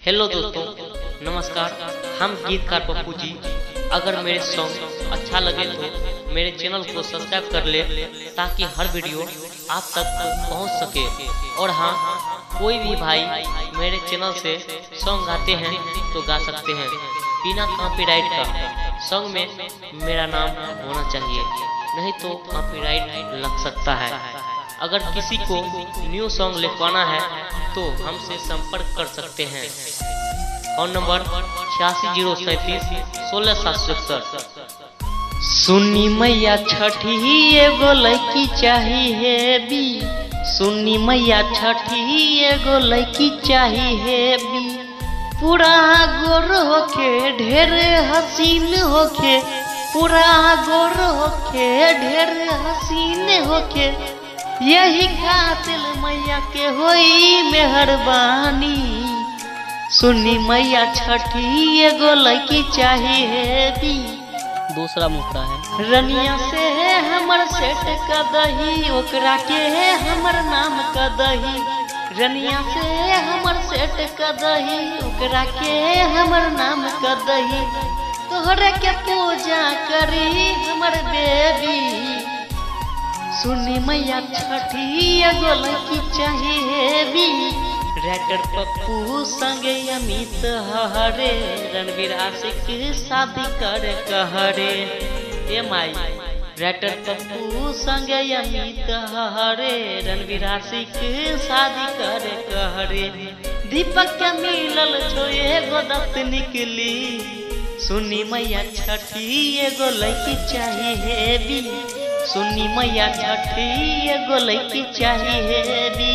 Hello दोस्तों, नमस्कार। हम गीतकार पप्पू जी। अगर मेरे सॉन्ग अच्छा लगे तो मेरे चैनल को सब्सक्राइब कर ले ताकि हर वीडियो आप तक पहुंच सके। और हाँ, कोई भी भाई मेरे चैनल से सॉन्ग गाते हैं तो गा सकते हैं बिना कॉपीराइट का। सॉन्ग में मेरा नाम होना चाहिए, नहीं तो कॉपीराइट लग सकता है। अगर किसी को न्यू सॉन्ग लिखवाना है तो हमसे संपर्क कर सकते हैं। Phone number 8607316767। सुन्नी मैया छठी एगो लड़की चाहिए बी, सुन्नी मैया छठी एगो लड़की चाहिए बी। पूरा गोर होके ढेर हसीन होके, पूरा गोर होके ढेर हसीन होके, यही खातिर मैया के होई मेहरबानी। सुन्नी मैया छठी एगो लड़की चाहिए बी। दूसरा मुखड़ा है। रनिया से हमर सेट का दही, ओकरा के हमर नाम का दही। रनिया से हमर सेट का दही, ओकरा के हमर नाम का दही। तोहरे के पूजा करी हमर बेबी। सुन्नी मैया छठी एगो लड़की चाहिए बी। रैटर पप्पू संगे अमित हरे, रणवीर आशिक शादी करे कहरे। ए माई, रैटर पप्पू संगे अमित हरे, रणवीर आशिक शादी करे कहरे। दीपक के मिलल छो एगो दत्त निकली। सुन्नी मैया छठी एगो लड़की चाहिए बी। सुन्नी मैया छठी एगो लड़की चाहिए बी।